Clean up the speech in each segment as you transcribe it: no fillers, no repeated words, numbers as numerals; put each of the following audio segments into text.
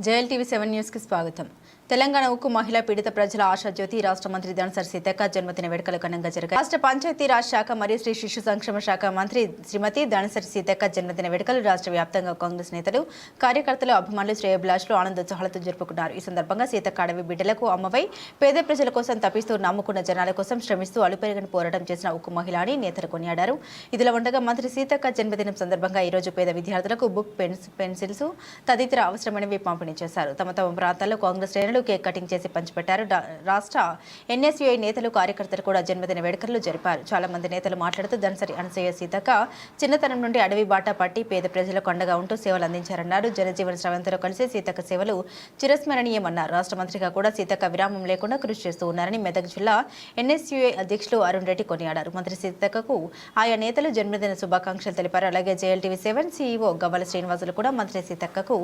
JLTV 7 news కి స్వాగతం. తెలంగాణ ఉక్కు మహిళా పీడిత ప్రజల ఆశాజ్యోతి రాష్ట్ర మంత్రి ధనసరి సీతక్క జన్మదిన వేడుకలు ఘనంగా జరిగాయి. రాష్ట్ర పంచాయతీ రాజ్ శాఖ మరియు శ్రీ శిశు సంక్షేమ శాఖ మంత్రి శ్రీమతి ధనసరి సీతక్క జన్మదిన వేడుకలు రాష్ట్ర వ్యాప్తంగా కాంగ్రెస్ నేతలు, కార్యకర్తలు, అభిమానులు, శ్రేయోభిలాషులు ఆనందోత్సాహాలతో జరుపుకున్నారు. ఈ సందర్భంగా సీతక్క అడవి బిడ్డలకు అమ్మవై పేద ప్రజల కోసం తప్పిస్తూ నమ్ముకున్న జనాల కోసం శ్రమిస్తూ అలుపెరగని పోరాటం చేసిన ఉక్కు మహిళ అని నేతలు కొనియాడారు. ఇదిలా ఉండగా మంత్రి సీతక్క జన్మదినం సందర్భంగా ఈ రోజు పేద విద్యార్థులకు బుక్, పెన్సిల్స్ తదితర అవసరమైనవి పంపిణీ చేశారు. తమ ప్రాంతాల్లో కాంగ్రెస్ శ్రేణులు కేక్ కటింగ్ చేసి పంచిపెట్టారు. రాష్ట్ర NSUI నేతలు, కార్యకర్తలు కూడా జన్మదిన వేడుకలు జరిపారు. చాలా మంది నేతలు మాట్లాడుతూ ధనసరి అనసూయ సీతక్క చిన్నతనం నుండి అడవి బాట పట్టి పేద ప్రజలకు అండగా ఉంటూ సేవలు అందించారన్నారు. జనజీవన స్రవంతిలో కలిసి సీతక్క సేవలు చిరస్మరణీయమన్నారు. రాష్ట్ర మంత్రిగా కూడా సీతక్క విరామం లేకుండా కృషి చేస్తూ ఉన్నారని మెదక్ జిల్లా NSUI అధ్యక్షులు అరుణ్ రెడ్డి కొనియాడారు. మంత్రి సీతక్కకు ఆయా నేతలు జన్మదిన శుభాకాంక్షలు తెలిపారు. అలాగే JLTV 7 CEO గవ్వల శ్రీనివాసులు కూడా మంత్రి సీతక్కకు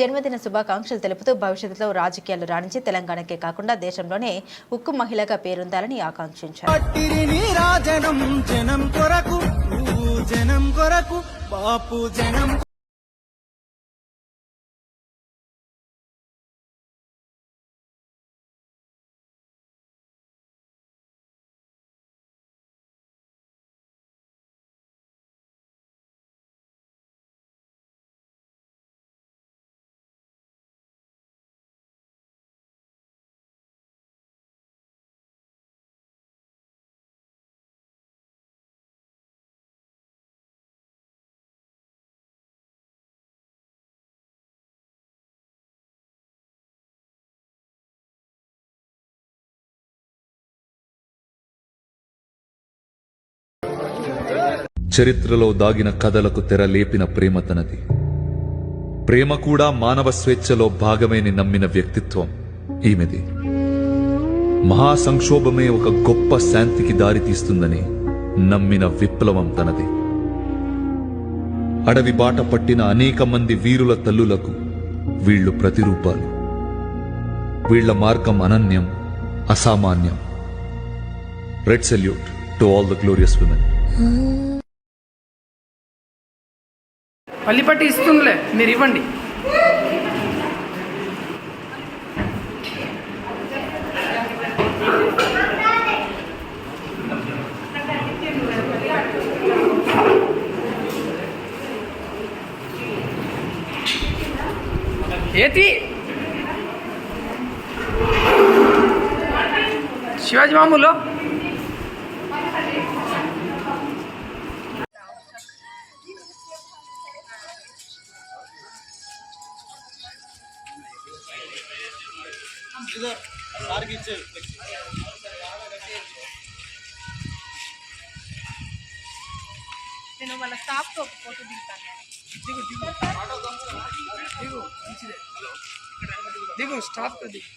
జన్మదిన శుభాకాంక్షలు తెలుపుతూ భవిష్యత్తులో రాజకీయాలు రాణించి తెలంగాణకే కాకుండా దేశంలోనే ఉక్కు మహిళగా పేరొందాలని ఆకాంక్షించారు. చరిత్రలో దాగిన కథలకు తెరలేపిన ప్రేమ తనది. ప్రేమ కూడా మానవ స్వేచ్ఛలో భాగమేని నమ్మిన వ్యక్తిత్వం ఈమెది. మహాసంక్షోభమే ఒక గొప్ప శాంతికి దారితీస్తుందని నమ్మిన విప్లవం తనది. అడవి బాట పట్టిన అనేక మంది వీరుల తల్లులకు వీళ్లు ప్రతిరూపాలు. వీళ్ల మార్గం అనన్యం, అసామాన్యం. Red salute to all the glorious women. పల్లిపట్టి ఇస్తుందిలే, మీరు ఇవ్వండి. ఏతి శివాజీ మామూలు నేను వాళ్ళ స్టాఫ్తో ఒక ఫోటో దిగుతాను. దిగు స్టాఫ్తో దిగు.